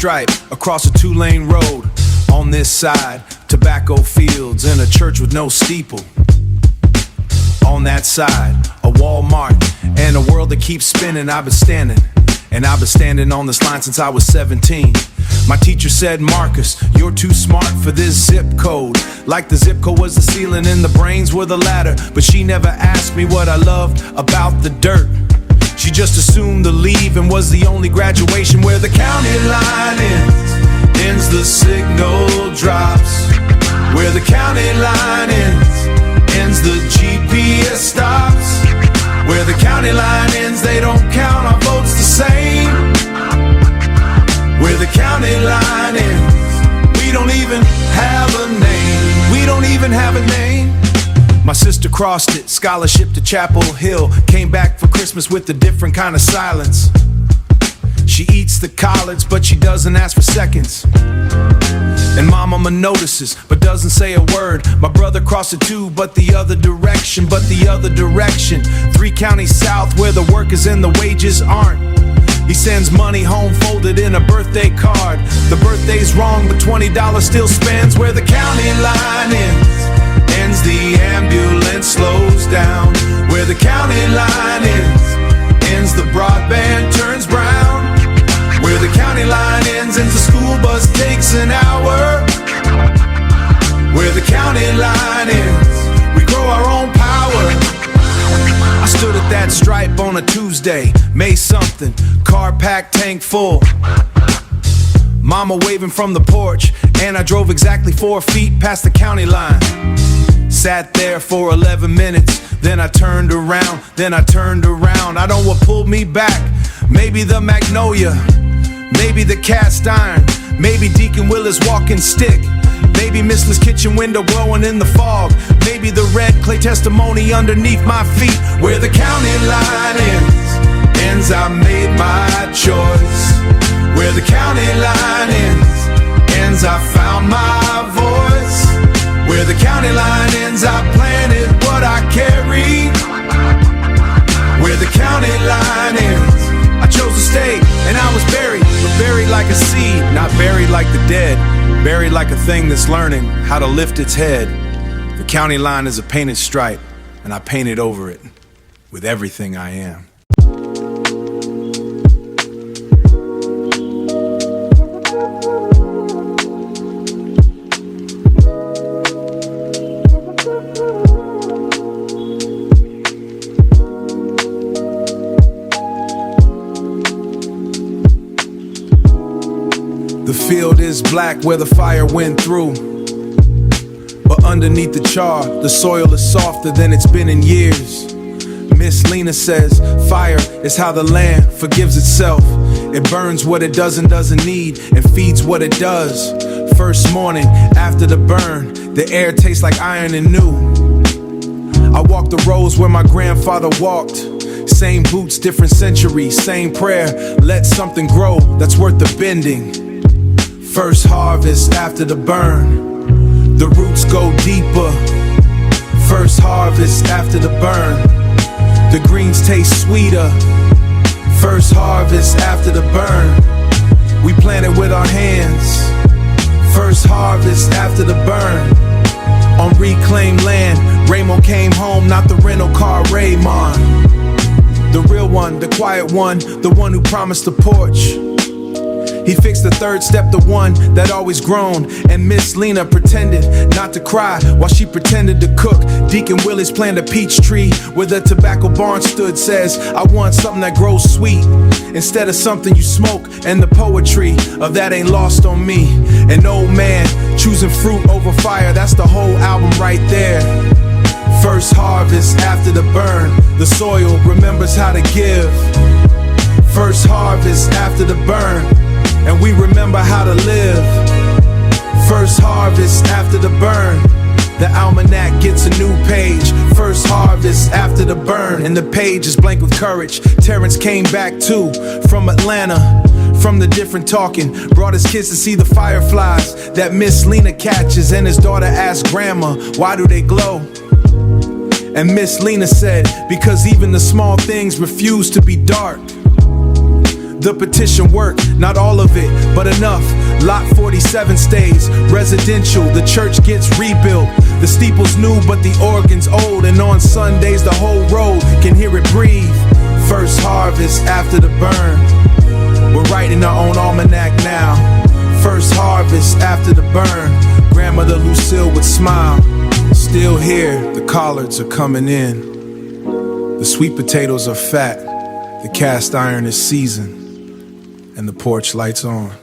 stripe across a 2-lane road. On this side, tobacco fields and a church with no steeple. On that side, a Walmart and a world that keeps spinning. I've been standing on this line since I was 17. My teacher said, Marcus, you're too smart for this zip code. Like the zip code was the ceiling and the brains were the ladder. But she never asked me what I loved about the dirt. She just assumed the leave and was the only graduation. Where the county line ends the signal drops. Where the county line ends the GPS stops. Where the county line ends, they don't count our votes the same. Where the county line ends, we don't even have a name. We don't even have a name. My sister crossed it, scholarship to Chapel Hill. Came back for Christmas with a different kind of silence. She eats the collards, but she doesn't ask for seconds. And my mama notices, but doesn't say a word. My brother crossed it too, but the other direction. 3 counties south, where the workers and the wages aren't. He sends money home folded in a birthday card. The birthday's wrong, but $20 still spends. Where the county line ends the ambulance slows down. Where the county line ends the broadband turns brown. Where the county line ends the school bus takes an hour. Where the county line ends, we grow our own power. I stood at that stripe on a Tuesday, May something, car packed, tank full. Mama waving from the porch, and I drove exactly 4 feet past the county line. Sat there for 11 minutes, then I turned around. I don't know what pulled me back. Maybe the magnolia, maybe the cast iron, maybe Deacon Willis' walking stick, maybe Mrs. kitchen window glowing in the fog, maybe the red clay testimony underneath my feet. Where the county line ends, I made my choice. Where the county line ends, I found my voice. Where the county line ends, I planted what I carry. Where the county line ends, I chose to stay, and I was buried, but buried like a seed, not buried like the dead, buried like a thing that's learning how to lift its head. The county line is a painted stripe, and I painted over it with everything I am. The field is black where the fire went through, but underneath the char, the soil is softer than it's been in years. Miss Lena says, fire is how the land forgives itself. It burns what it doesn't need and feeds what it does. First morning after the burn, the air tastes like iron and new. I walk the roads where my grandfather walked. Same boots, different century, same prayer. Let something grow that's worth the bending. First harvest after the burn, the roots go deeper. First harvest after the burn, the greens taste sweeter. First harvest after the burn, we plant it with our hands. First harvest after the burn, on reclaimed land. Raymond came home, not the rental car Raymond. The real one, the quiet one, the one who promised the porch. He fixed the third step, the one that always groaned. And Miss Lena pretended not to cry while she pretended to cook. Deacon Willis planted a peach tree where the tobacco barn stood. Says, I want something that grows sweet instead of something you smoke. And the poetry of that ain't lost on me. An old man choosing fruit over fire, that's the whole album right there. First harvest after the burn, the soil remembers how to give. First harvest after the burn, and we remember how to live. First harvest after the burn, the almanac gets a new page. First harvest after the burn, and the page is blank with courage. Terrence came back too, from Atlanta, from the different talking. Brought his kids to see the fireflies that Miss Lena catches. And his daughter asked Grandma, why do they glow? And Miss Lena said, because even the small things refuse to be dark. The petition worked, not all of it, but enough. Lot 47 stays residential. The church gets rebuilt. The steeple's new, but the organ's old. And on Sundays, the whole road can hear it breathe. First harvest after the burn. We're writing our own almanac now. First harvest after the burn. Grandmother Lucille would smile. Still here, the collards are coming in. The sweet potatoes are fat. The cast iron is seasoned. And the porch lights on.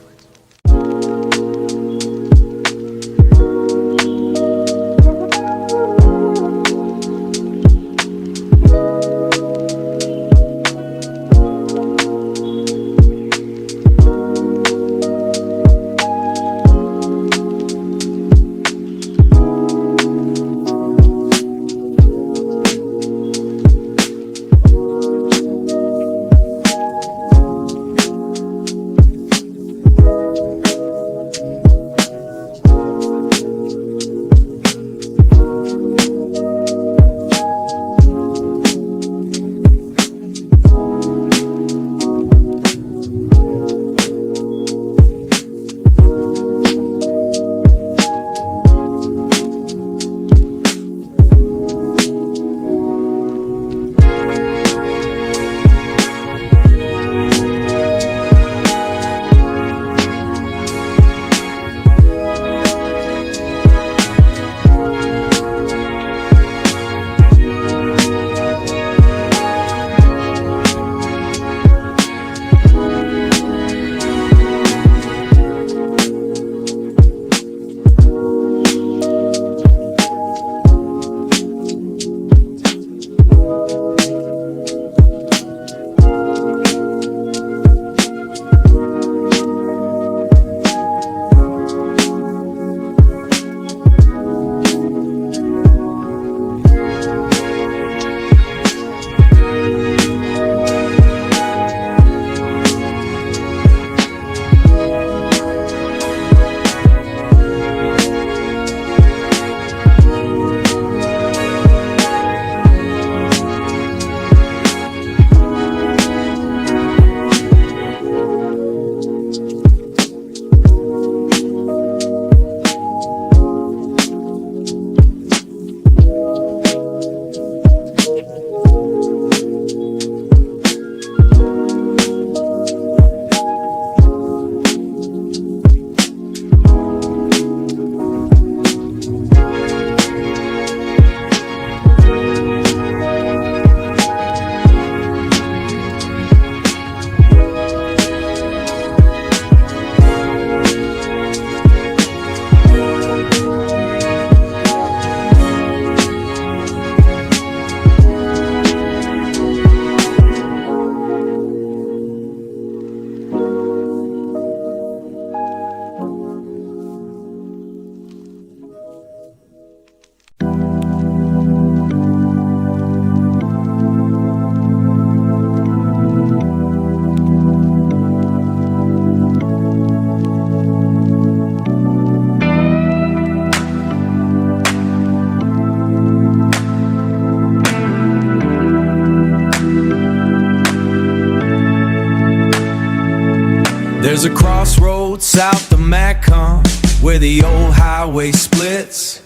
There's a crossroads south of Macon where the old highway splits.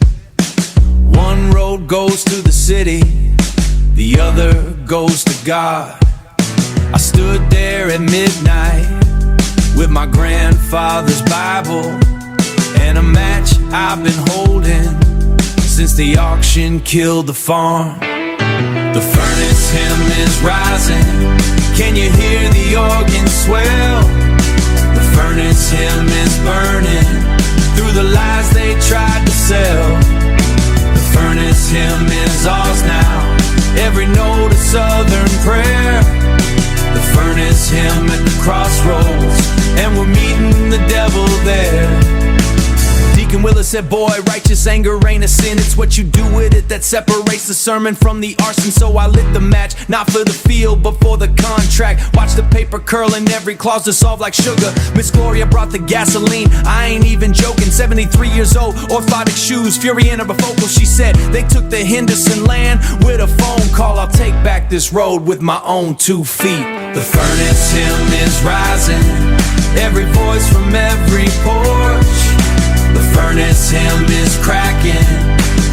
One road goes to the city, the other goes to God. I stood there at midnight with my grandfather's Bible and a match I've been holding since the auction killed the farm. The furnace hymn is rising, can you hear the organ swell? The furnace hymn is burning through the lies they tried to sell. The furnace hymn is ours now, every note a southern prayer. The furnace hymn at the crossroads, and we're meeting the devil there. Deacon Willis said, boy, righteous anger ain't a sin. It's what you do with it that separates the sermon from the arson. So I lit the match, not for the field, but for the contract. Watch the paper curl in every clause dissolve like sugar. Miss Gloria brought the gasoline, I ain't even joking. 73 years old, orthotic shoes, fury in her bifocal. She said, they took the Henderson land with a phone call. I'll take back back this road with my own 2 feet. The furnace hymn is rising, every voice from every porch. The furnace hymn is cracking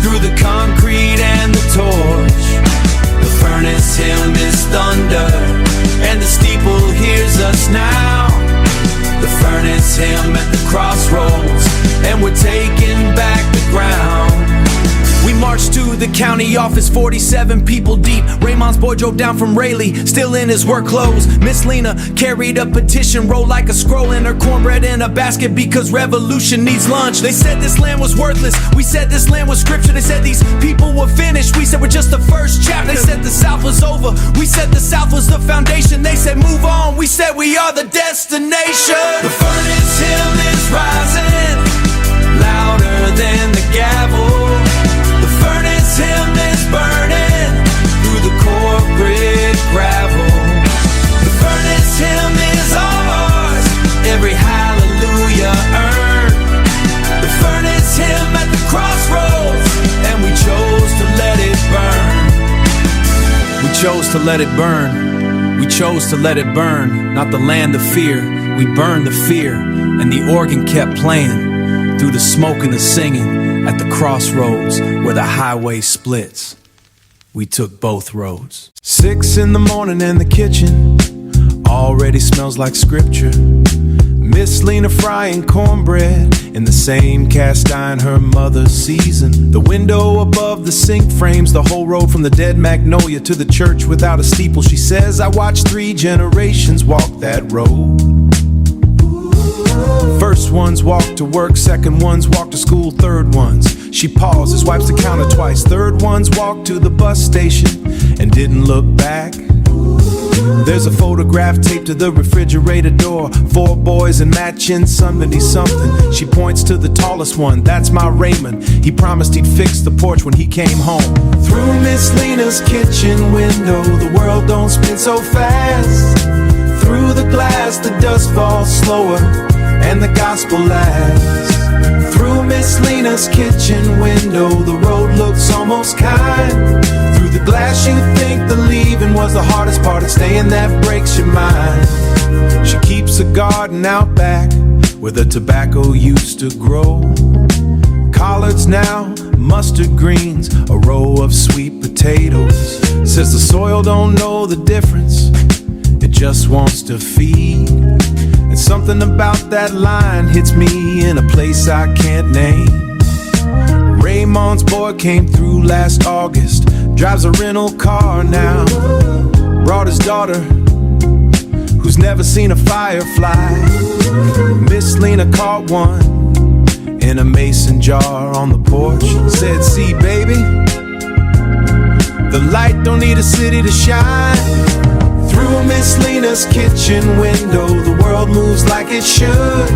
through the concrete and the torch. The furnace hymn is thunder, and the steeple hears us now. The furnace hymn at the crossroads, and we're taking back the ground. We marched to the county office, 47 people deep. Raymond's boy drove down from Raleigh, still in his work clothes. Miss Lena carried a petition, rolled like a scroll in her cornbread in a basket, because revolution needs lunch. They said this land was worthless, we said this land was scripture. They said these people were finished, we said we're just the first chapter. They said the South was over, we said the South was the foundation. They said move on, we said we are the destination. The furnace hymn is rising, louder than the gavel. The furnace hymn is burning through the corporate gravel. The furnace hymn is ours, every hallelujah earned. The furnace hymn at the crossroads, and we chose to let it burn. We chose to let it burn. We chose to let it burn, not the land of fear. We burned the fear, and the organ kept playing through the smoke and the singing. At the crossroads where the highway splits, we took both roads. 6 in the morning and the kitchen already smells like scripture. Miss Lena frying cornbread in the same cast iron her mother seasoned. The window above the sink frames the whole road from the dead magnolia to the church without a steeple. She says, I watched 3 generations walk that road. First ones walk to work, second ones walk to school, third ones. She pauses, wipes the counter twice. Third ones walk to the bus station and didn't look back. There's a photograph taped to the refrigerator door. 4 boys and matching somebody something. She points to the tallest one, that's my Raymond. He promised he'd fix the porch when he came home. Through Miss Lena's kitchen window, the world don't spin so fast. Through the glass, the dust falls slower, and the gospel lasts. Through Miss Lena's kitchen window, the road looks almost kind. Through the glass you think the leaving was the hardest part, of staying that breaks your mind. She keeps a garden out back where the tobacco used to grow. Collards now, mustard greens, a row of sweet potatoes. Says the soil don't know the difference, it just wants to feed. And something about that line hits me in a place I can't name. Raymond's boy came through last August, drives a rental car now. Brought his daughter, who's never seen a firefly. Miss Lena caught one in a mason jar on the porch. Said, see baby, the light don't need a city to shine. Through Miss Lena's kitchen window, the world moves like it should.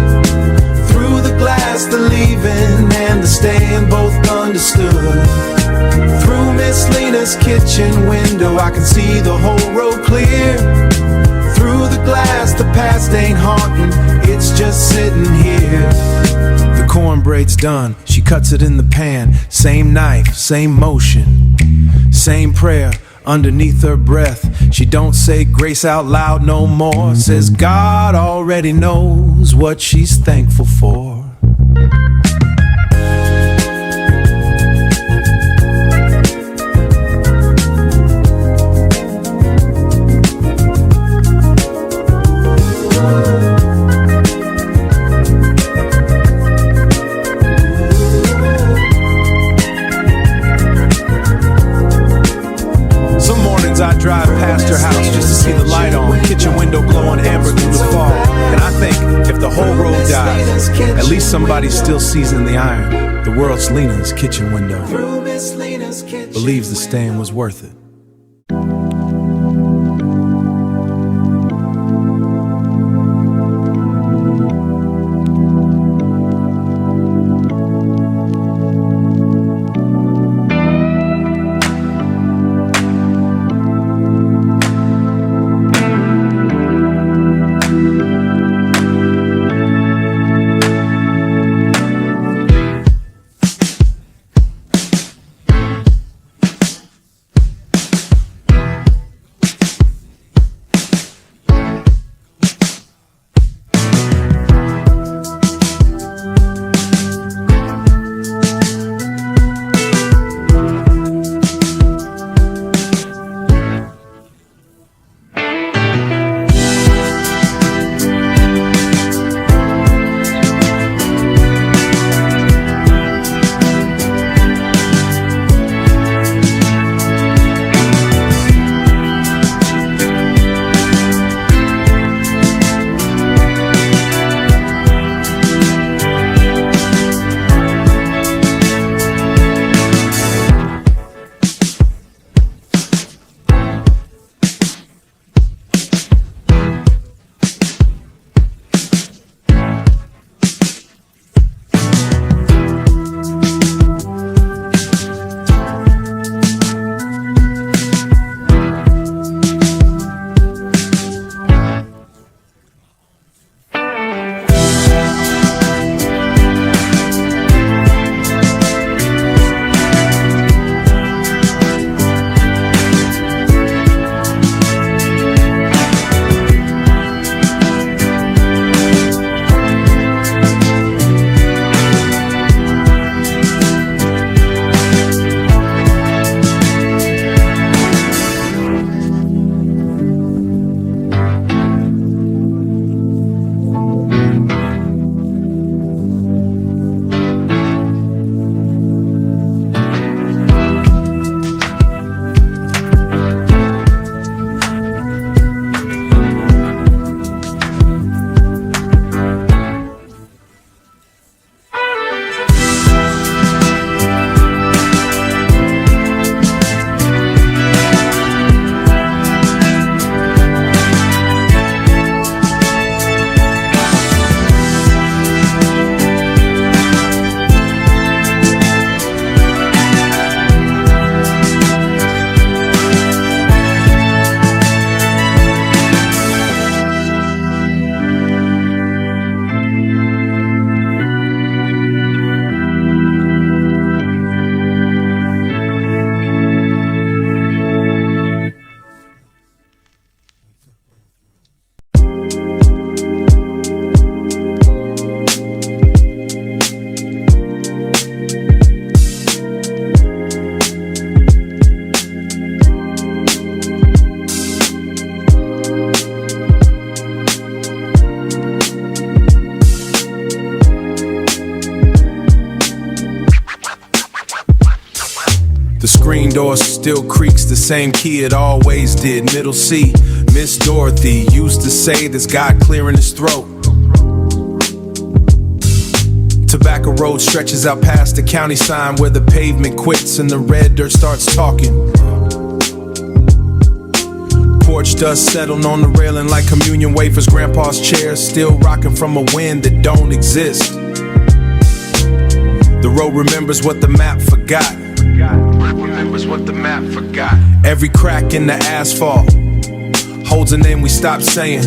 Through the glass, the leaving and the staying both understood. Through Miss Lena's kitchen window, I can see the whole road clear. Through the glass, the past ain't haunting, it's just sitting here. The cornbread's done, she cuts it in the pan. Same knife, same motion, same prayer underneath her breath. She don't say grace out loud no more. Says God already knows what she's thankful for. I drive past her house just to see the light on, kitchen window glowing amber through the fog. And I think if the whole road dies, at least somebody still seasoned the iron. The world's Lena's kitchen window believes the staying was worth it. door still creaks the same key it always did. Middle C, Miss Dorothy used to say this guy clearing his throat. Tobacco Road stretches out past the county sign where the pavement quits and the red dirt starts talking. Porch dust settling on the railing like communion wafers. Grandpa's chair still rocking from a wind that don't exist. The road remembers what the map forgot. Remembers what the map forgot. Every crack in the asphalt holds a name we stopped saying.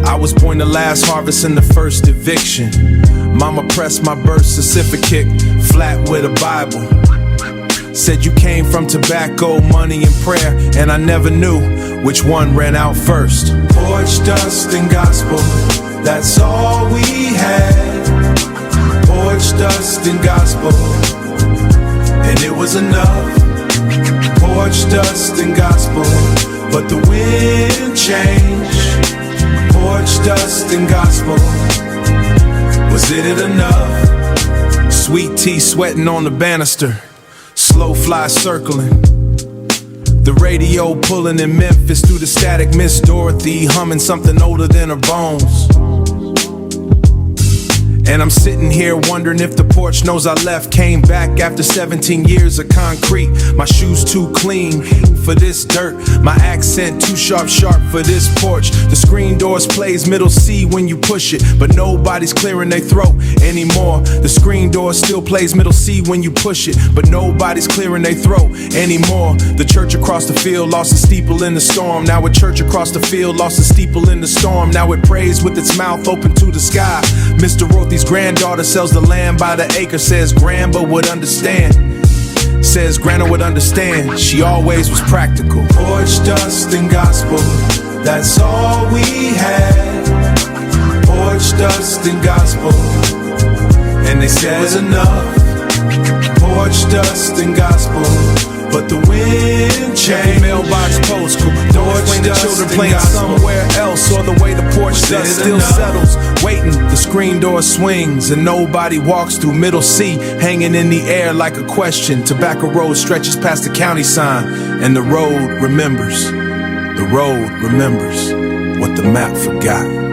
I was born the last harvest and the first eviction. Mama pressed my birth certificate flat with a Bible. Said you came from tobacco, money, and prayer, and I never knew which one ran out first. Porch dust and gospel, that's all we had. Porch dust and gospel, and it was enough. Porch dust and gospel, but the wind changed. Porch dust and gospel, was it enough? Sweet tea sweating on the banister, slow fly circling. The radio pulling in Memphis through the static. Miss Dorothy humming something older than her bones. And I'm sitting here wondering if the porch knows I left. Came back after 17 years of concrete. My shoes too clean for this dirt. My accent too sharp for this porch. The screen doors plays middle C when you push it, but nobody's clearing their throat anymore. The screen door still plays middle C when you push it, but nobody's clearing their throat anymore. The church across the field lost a steeple in the storm. Now a church across the field lost a steeple in the storm. Now it prays with its mouth open to the sky. Mr. Dorothy's granddaughter sells the land by the acre. Says Grandpa would understand. Says Grandma would understand. She always was practical. Porch dust and gospel, that's all we had. Porch dust and gospel, and they said it was enough. Porch dust and gospel, but the wind changed. Mailbox post, don't explain the children playing somewhere else, or the way the porch dust still settles. Waiting, the screen door swings and nobody walks through. Middle C hanging in the air like a question. Tobacco Road stretches past the county sign, and the road remembers. The road remembers what the map forgot.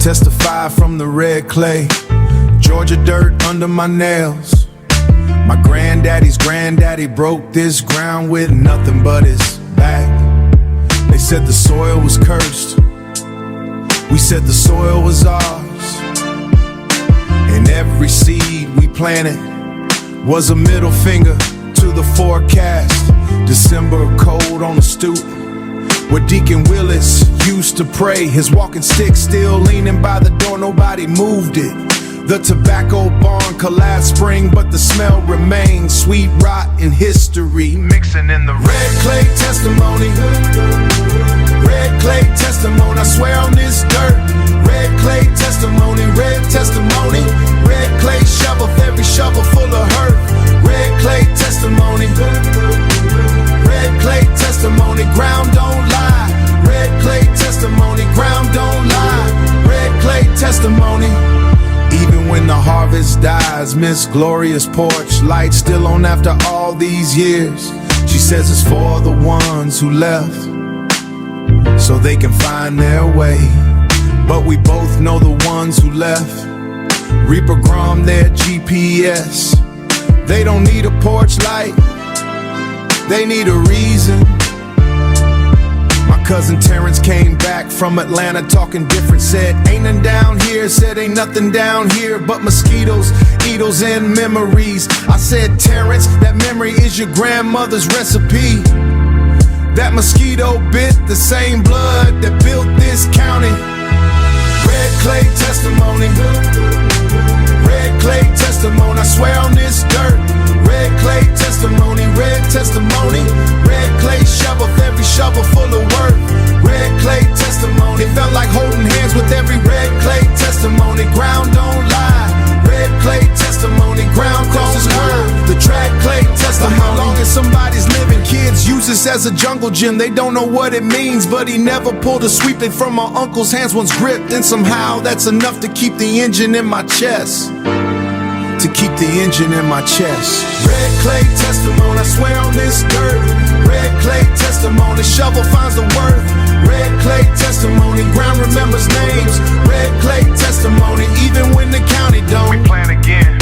Testify from the red clay, Georgia dirt under my nails. My granddaddy's granddaddy broke this ground with nothing but his back. They said the soil was cursed, we said the soil was ours, and every seed we planted was a middle finger to the forecast. December cold on the stoop where Deacon Willis used to pray, his walking stick still leaning by the door, nobody moved it. The tobacco barn collapsed spring, but the smell remains. Sweet rot in history mixing in the red clay testimony. Red clay testimony, I swear on this dirt. Red clay testimony, red testimony. Red clay shovel, every shovel full of hurt. Red clay testimony. Red clay testimony, ground don't lie. Red clay testimony, ground don't lie. Red clay testimony. Even when the harvest dies, Miss Gloria's porch light still on after all these years. She says it's for the ones who left, so they can find their way. But we both know the ones who left reprogram their GPS. They don't need a porch light, they need a reason. My cousin Terrence came back from Atlanta talking different, said ain't nothing down here, said ain't nothing down here but mosquitoes, needles and memories. I said Terrence, that memory is your grandmother's recipe. That mosquito bit the same blood that built this county. Red clay testimony. Red clay testimony, I swear on this dirt. Red clay testimony, red testimony. Red clay shovel, every shovel full of work. Red clay testimony, it felt like holding hands with every red clay testimony. Ground don't lie. Red clay testimony, ground crosses curve. The track clay testimony. For how long is somebody's living? Kids use this as a jungle gym, they don't know what it means. But he never pulled a sweeping from my uncle's hands, once gripped, and somehow that's enough to keep the engine in my chest. To keep the engine in my chest. Red clay testimony, I swear on this dirt. Red clay testimony, shovel finds the worth. Red clay testimony, ground remembers names. Red clay testimony, even when the county don't. We plan again,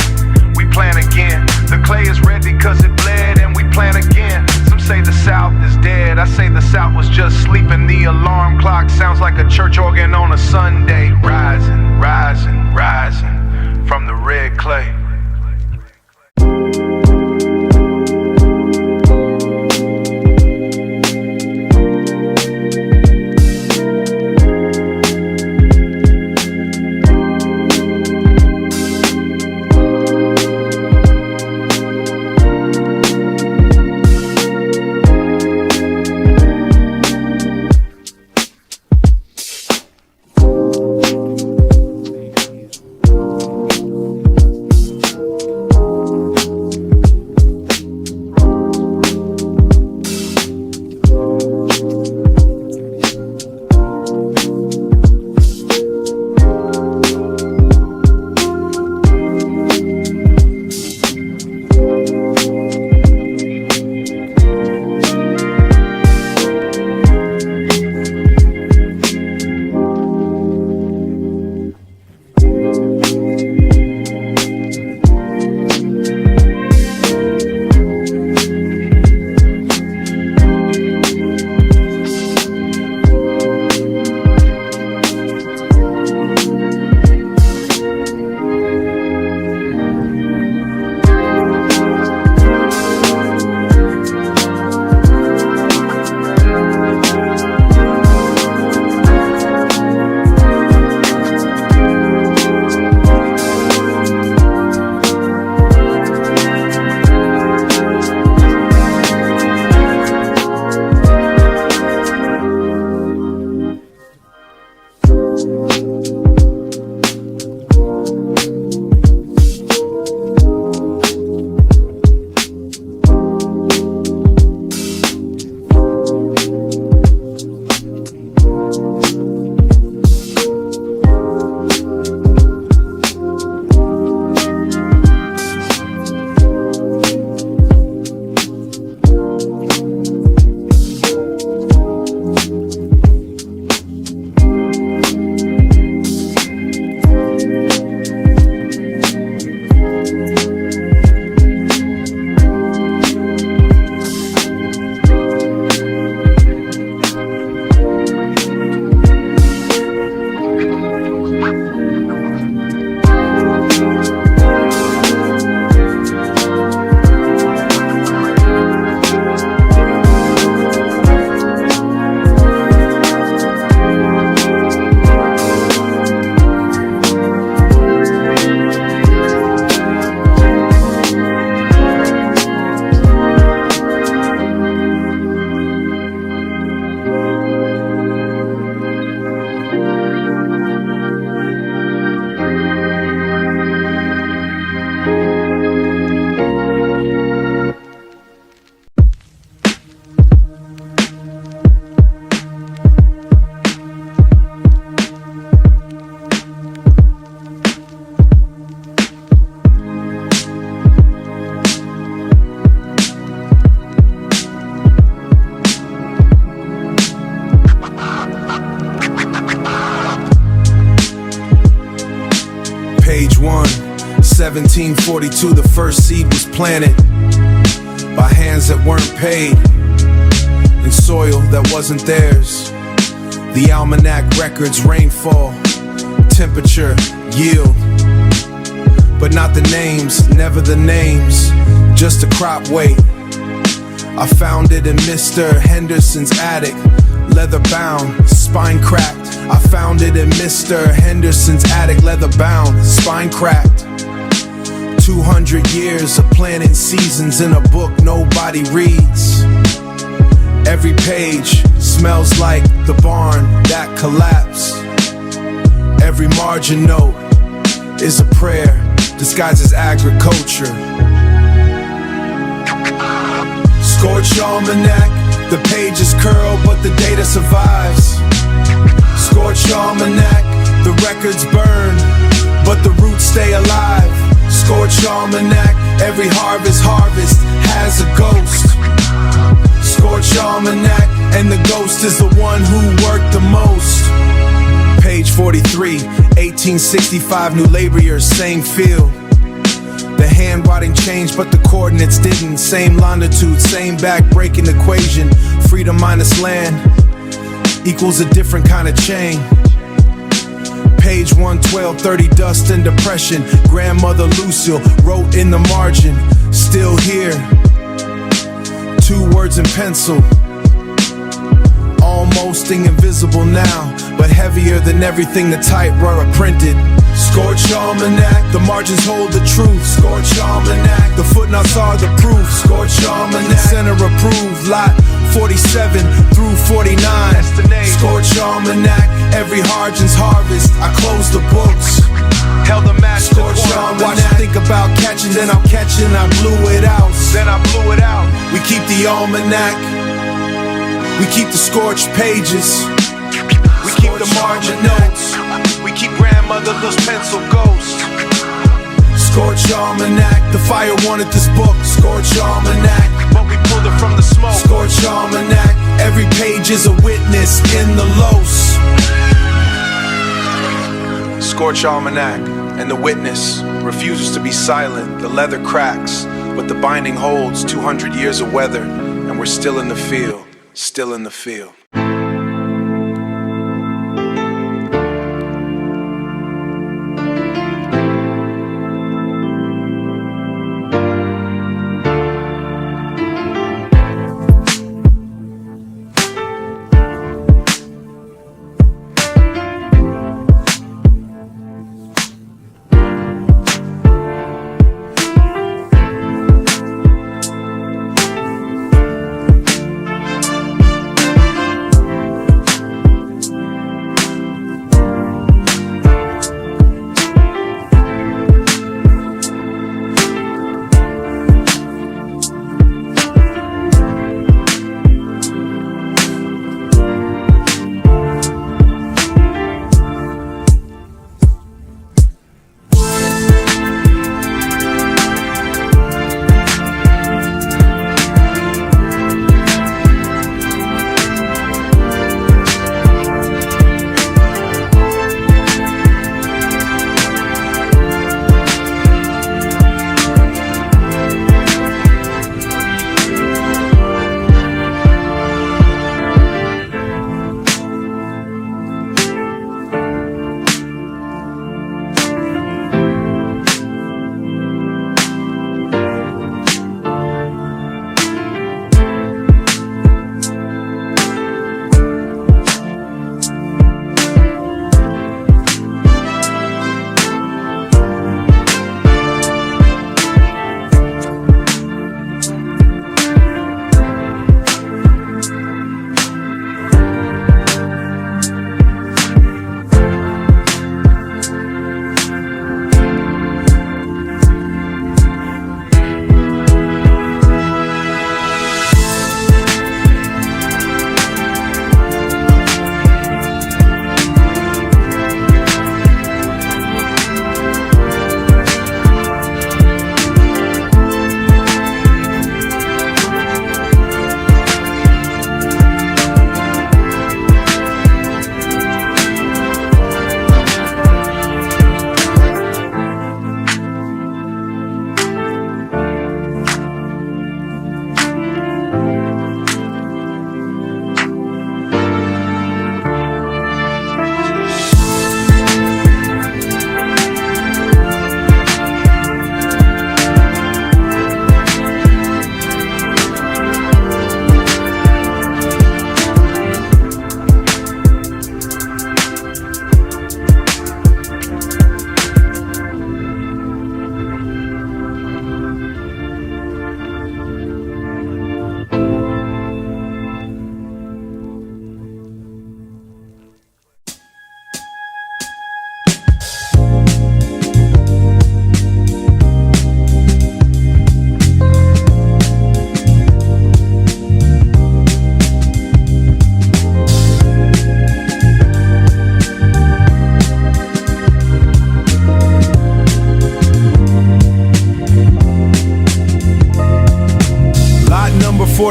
we plan again. The clay is red because it bled, and we plan again. Some say the South is dead, I say the South was just sleeping. The alarm clock sounds like a church organ on a Sunday. Rising, rising, rising from the red clay. 1742, the first seed was planted by hands that weren't paid, in soil that wasn't theirs. The almanac records rainfall, temperature, yield, but not the names, never the names, just a crop weight. I found it in Mr. Henderson's attic, leather bound, spine cracked. I found it in Mr. Henderson's attic, leather bound, spine cracked. 200 years of planting seasons in a book nobody reads. Every page smells like the barn that collapsed. Every margin note is a prayer disguised as agriculture. Scorch almanac, the pages curl but the data survives. Scorch almanac, the records burn but the roots stay alive. Scorch almanac, every harvest has a ghost. Scorch almanac, and the ghost is the one who worked the most. Page 43, 1865, new labor years, same field. The handwriting changed but the coordinates didn't. Same longitude, same back-breaking equation. Freedom minus land equals a different kind of chain. Page 112, 30, dust and depression. Grandmother Lucille wrote in the margin, still here. 2 words in pencil, almost invisible now, but heavier than everything the typewriter printed. Scorch almanac, the margins hold the truth. Scorch almanac, the footnotes are the proof. Scorch almanac, center approved, lot 47 through 49. Scorch almanac, every Harjan's harvest. I close the books, held the match. Scorch almanac, watch you think about catching, then I'm catching. I blew it out, then I blew it out. We keep the almanac, we keep the scorched pages, we keep the margin notes, we keep grandmotherless pencil ghosts. Scorch almanac, the fire wanted this book. Scorch almanac, but we pulled it from the smoke. Scorch almanac, every page is a witness in the los. Scorch almanac, and the witness refuses to be silent. The leather cracks, but the binding holds 200 years of weather, and we're still in the field, still in the field.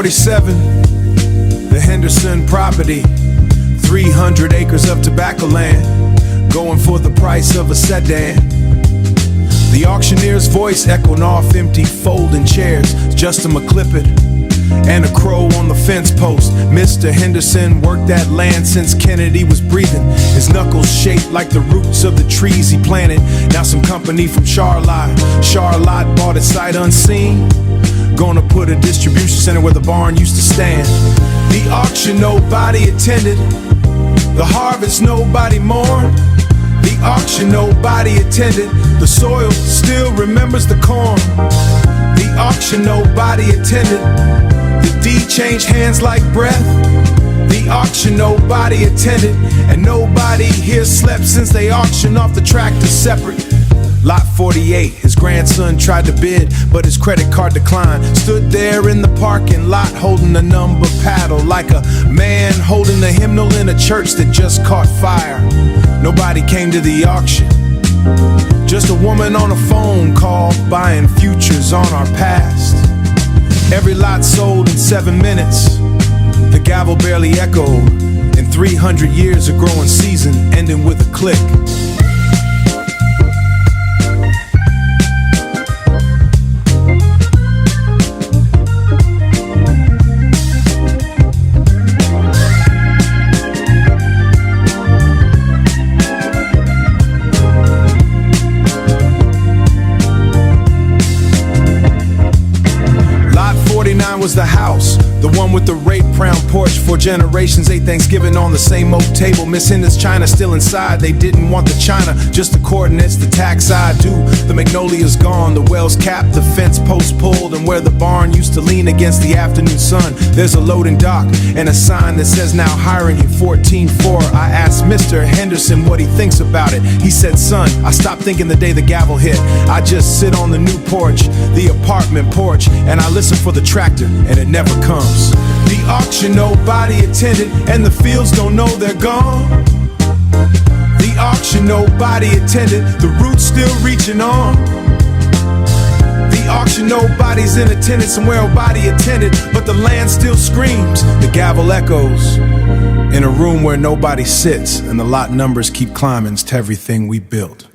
47, the Henderson property, 300 acres of tobacco land, going for the price of a sedan. The auctioneer's voice echoing off empty folding chairs, just a McClippet and a crow on the fence post. Mr. Henderson worked that land since Kennedy was breathing. His knuckles shaped like the roots of the trees he planted. Now some company from Charlotte bought it sight unseen. Gonna put a distribution center where the barn used to stand. The auction nobody attended, the harvest nobody mourned. The auction nobody attended, the soil still remembers the corn. The auction nobody attended, the deed changed hands like breath. The auction nobody attended, and nobody here slept since they auctioned off the tractor separate. Lot 48, his grandson tried to bid, but his credit card declined. Stood there in the parking lot holding a number paddle, like a man holding a hymnal in a church that just caught fire. Nobody came to the auction, just a woman on a phone call buying futures on our past. Every lot sold in 7 minutes, the gavel barely echoed, and 300 years of growing season ending with a click. Was the house, the one with the rape brown porch. 4 generations ate Thanksgiving on the same oak table. Miss Hender's china still inside. They didn't want the china, just the coordinates, the tax I do. The magnolia's gone, the well's capped, the fence post pulled, and where the barn used to lean against the afternoon sun, there's a loading dock and a sign that says now hiring you 14-4. I asked Mr. Henderson what he thinks about it. He said, son, I stopped thinking the day the gavel hit. I just sit on the new porch, the apartment porch, and I listen for the tractor, and it never comes. The auction nobody attended, and the fields don't know they're gone. The auction nobody attended, the roots still reaching on. The auction nobody's in attendance, and where nobody attended, but the land still screams. The gavel echoes in a room where nobody sits, and the lot numbers keep climbing to everything we built.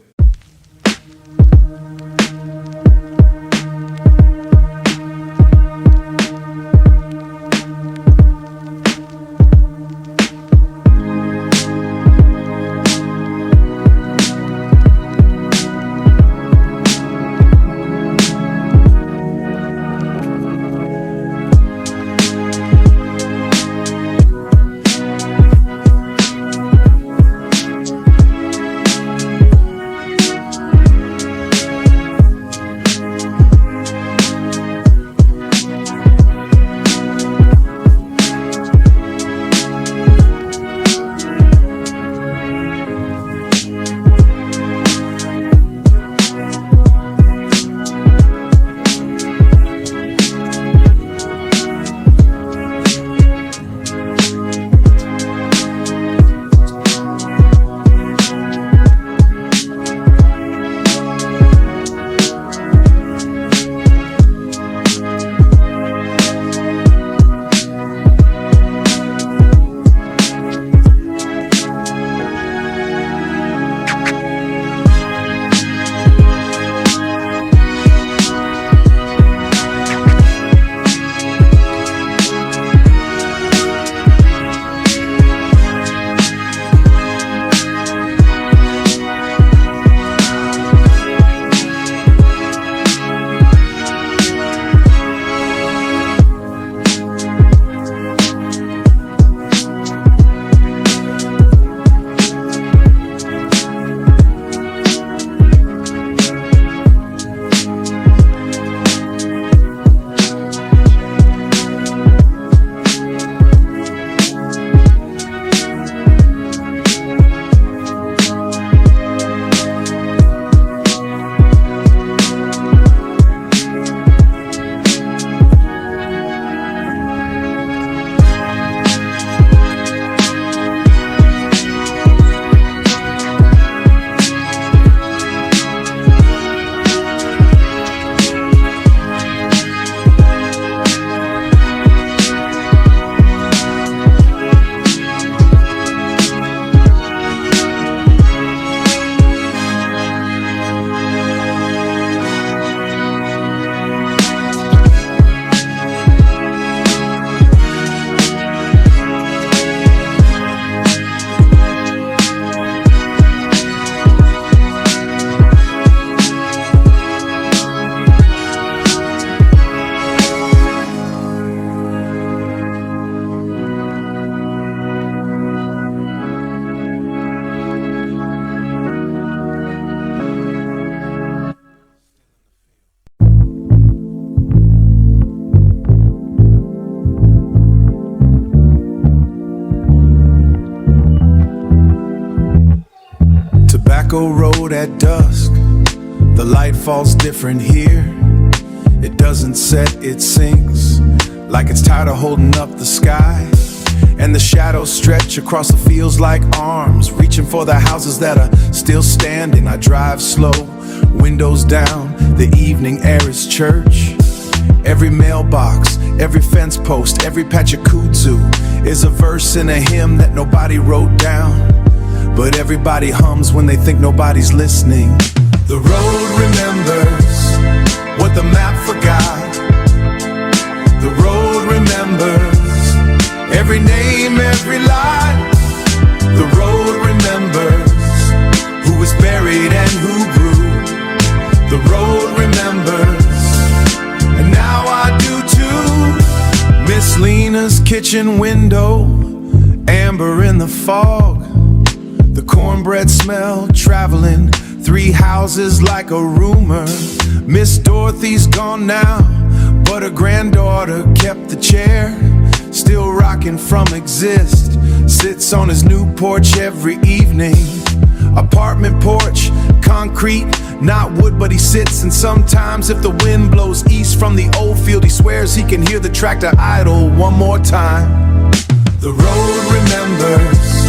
Tobacco Road at dusk. The light falls different here. It doesn't set, it sinks, like it's tired of holding up the sky. And the shadows stretch across the fields like arms, reaching for the houses that are still standing. I drive slow, windows down, the evening air is church. Every mailbox, every fence post, every patch of kudzu is a verse in a hymn that nobody wrote down, but everybody hums when they think nobody's listening. The road remembers what the map forgot. The road remembers every name, every lie. The road remembers who was buried and who grew. The road remembers, and now I do too. Miss Lena's kitchen window, amber in the fog. The cornbread smell traveling 3 houses like a rumor. Miss Dorothy's gone now, but her granddaughter kept the chair, still rocking from Exist. Sits on his new porch every evening. Apartment porch, concrete, not wood, but he sits. And sometimes if the wind blows east from the old field, he swears he can hear the tractor idle one more time. The road remembers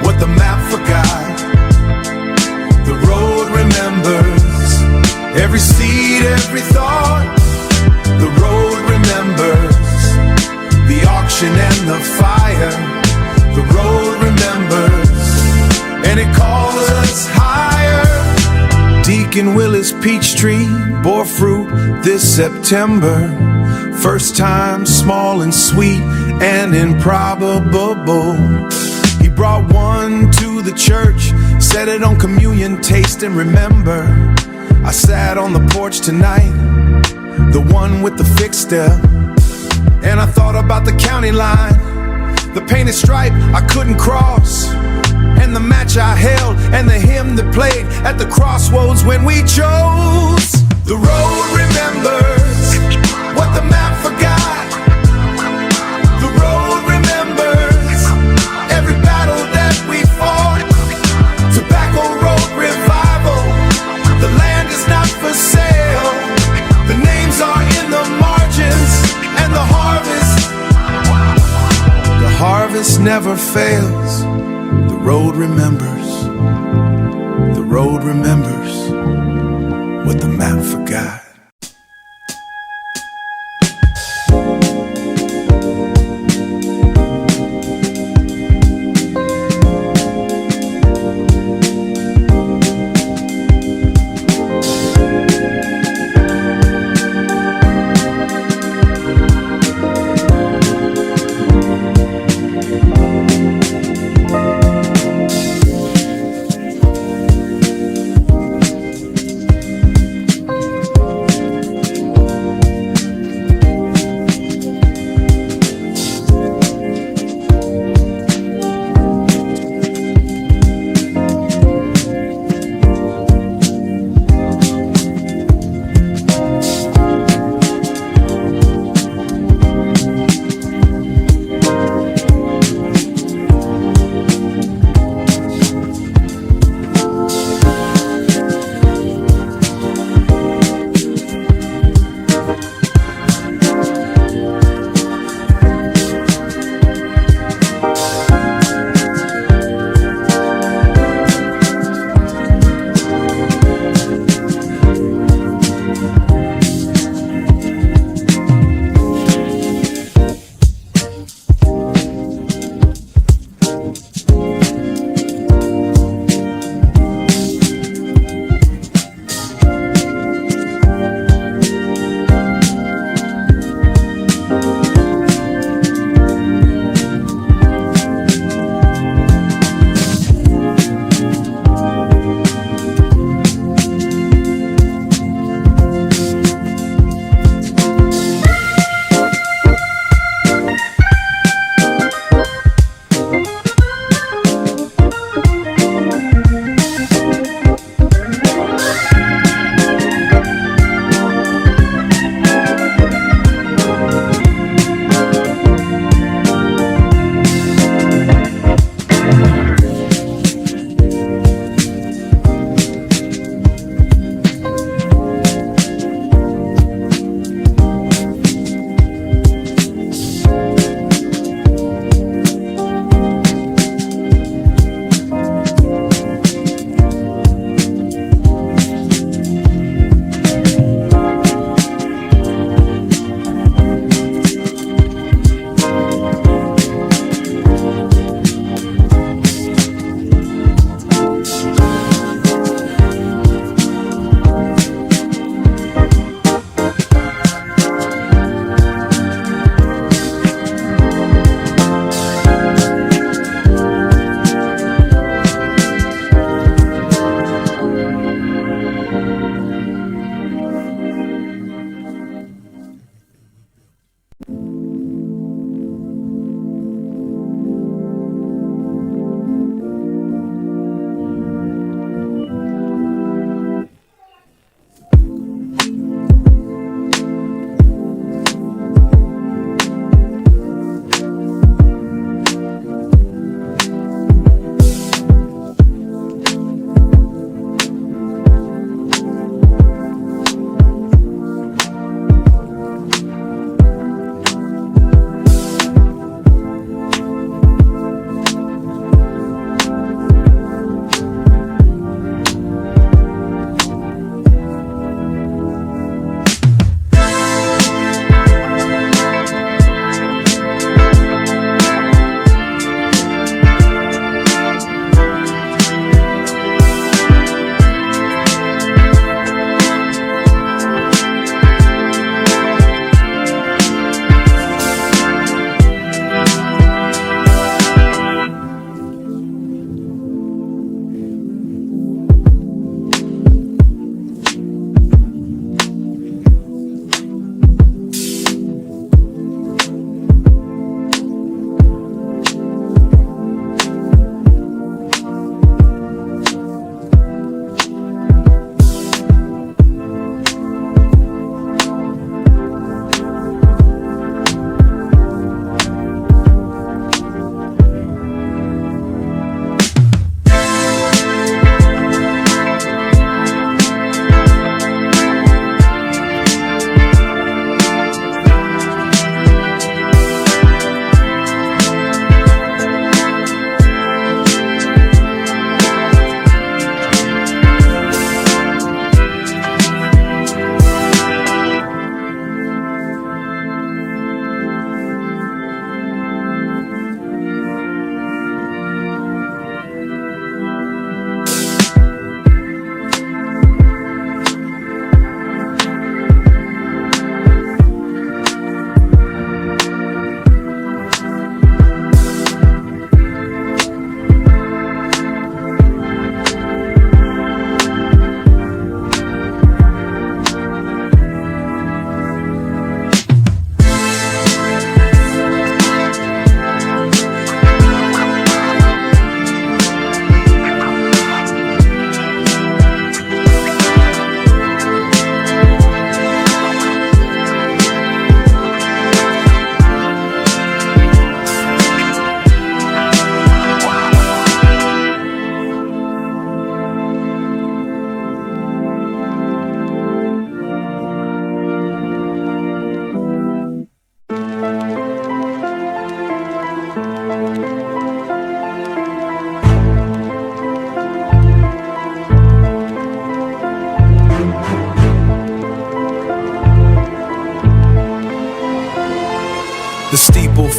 what the map forgot. The road remembers every seed, every thought. The road remembers the auction and the fire. The road remembers, and it calls us higher. Deacon Willis peach tree bore fruit this September. First time, small and sweet and improbable. He brought one to the church, set it on communion, taste and remember. I sat on the porch tonight, the one with the fixed step, and I thought about the county line, the painted stripe I couldn't cross, and the match I held, and the hymn that played at the crossroads when we chose. The road remembers what the map forgot. The road remembers every battle that we fought. Tobacco Road revival, the land is not for sale. The names are in the margins, and the harvest never fails. The road remembers. The road remembers what the map forgot.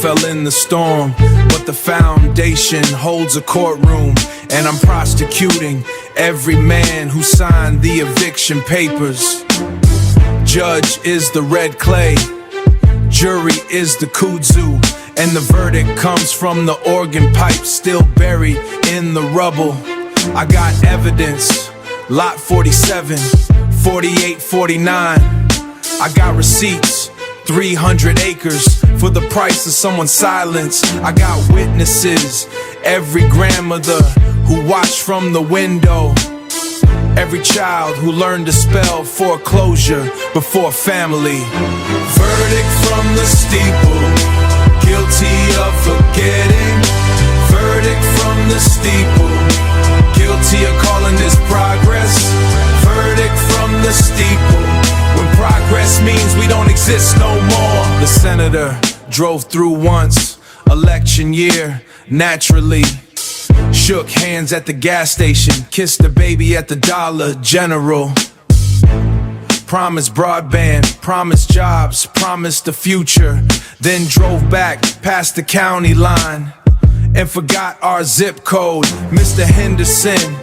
fell in the storm, but the foundation holds a courtroom, and I'm prosecuting every man who signed the eviction papers. Judge is the red clay, jury is the kudzu, and the verdict comes from the organ pipe still buried in the rubble. I got evidence, lot 47, 48, 49. I got receipts, 300 acres for the price of someone's silence. I got witnesses, every grandmother who watched from the window, every child who learned to spell foreclosure before family. Verdict from the steeple, guilty of forgetting. Verdict from the steeple, guilty of calling this progress. Verdict from the steeple, when progress means we don't exist no more. The senator drove through once, election year, naturally. Shook hands at the gas station, kissed the baby at the Dollar General. Promised broadband, promised jobs, promised the future. Then drove back past the county line and forgot our zip code. Mr. Henderson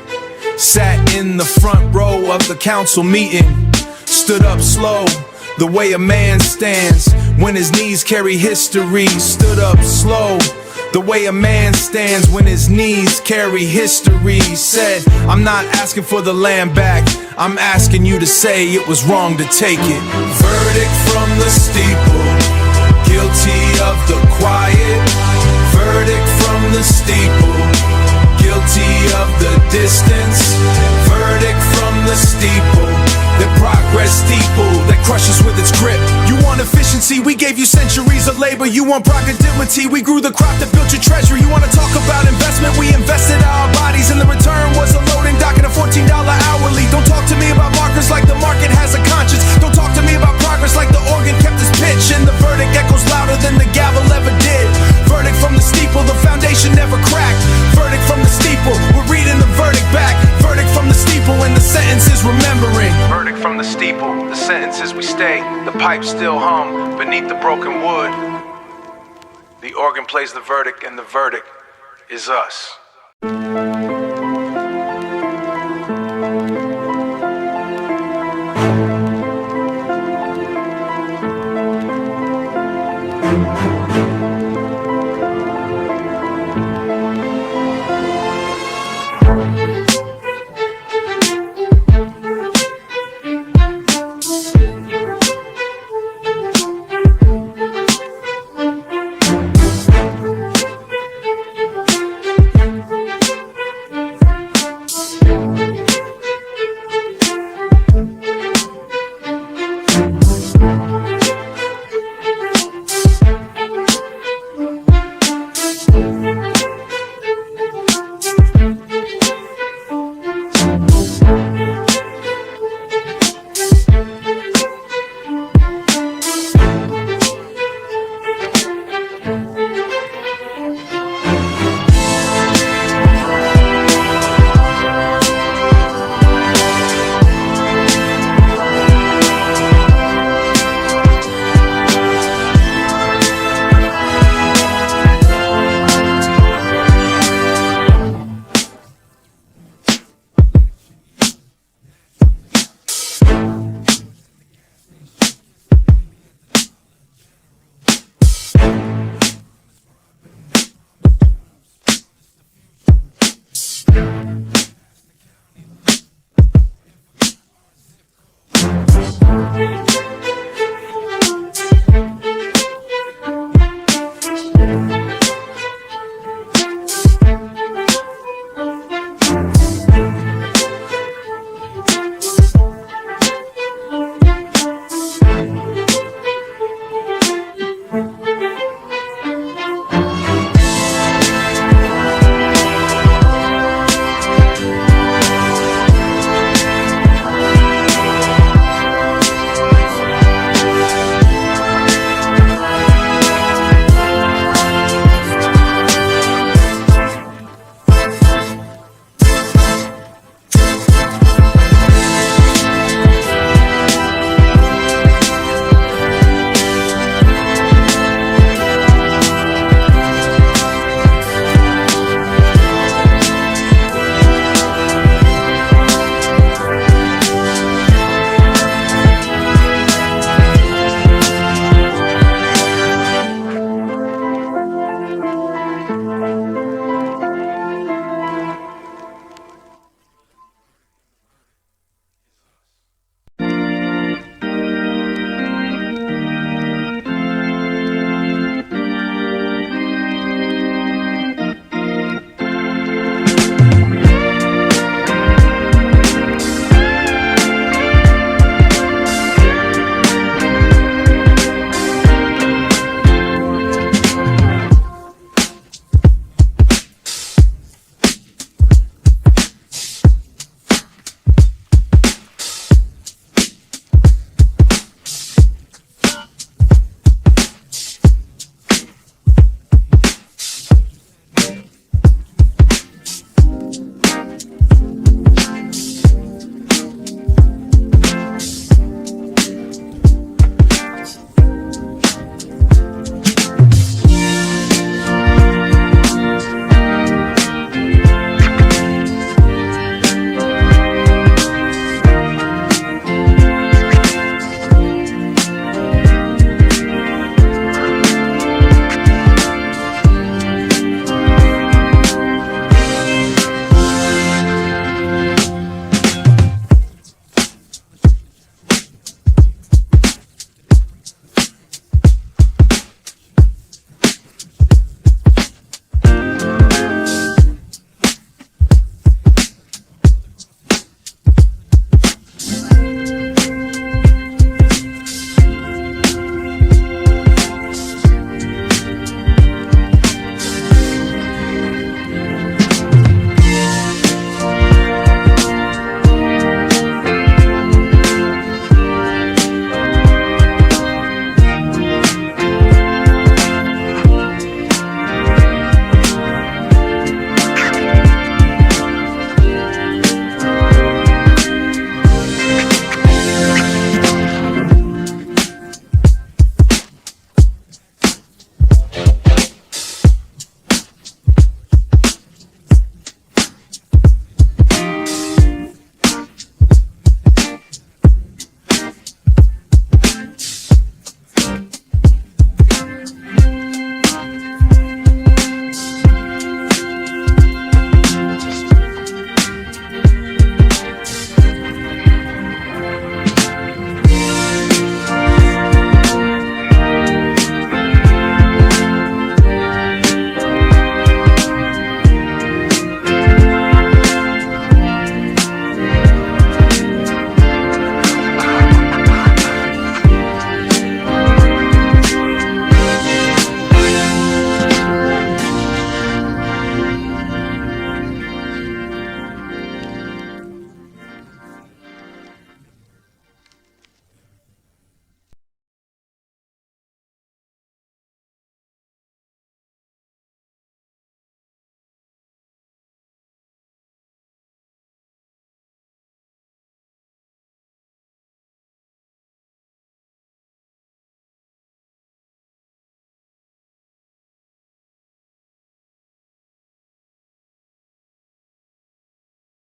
sat in the front row of the council meeting, stood up slow, the way a man stands when his knees carry history. Stood up slow, the way a man stands when his knees carry history. Said, I'm not asking for the land back, I'm asking you to say it was wrong to take it. Verdict from the steeple, guilty of the quiet. Verdict from the steeple, guilty of the distance. Verdict from the steeple, the progress steeple that crushes with its grip. You want efficiency, we gave you centuries of labor. You want prodigality, we grew the crop that built your treasury. You want to talk about investment, we invested our bodies, and the return was a loading dock and a $14 hourly. Don't talk to me about markers like the market has a conscience. Don't talk to me about progress like the organ kept its pitch, and the verdict echoes louder than the gavel ever did. Verdict from the steeple, the foundation never cracked. Verdict from the steeple, we're reading the verdict back. Verdict from the steeple, and the sentence is remembering. Verdict from the steeple, the sentences we stay. The pipes still hum beneath the broken wood. The organ plays the verdict, and the verdict is us.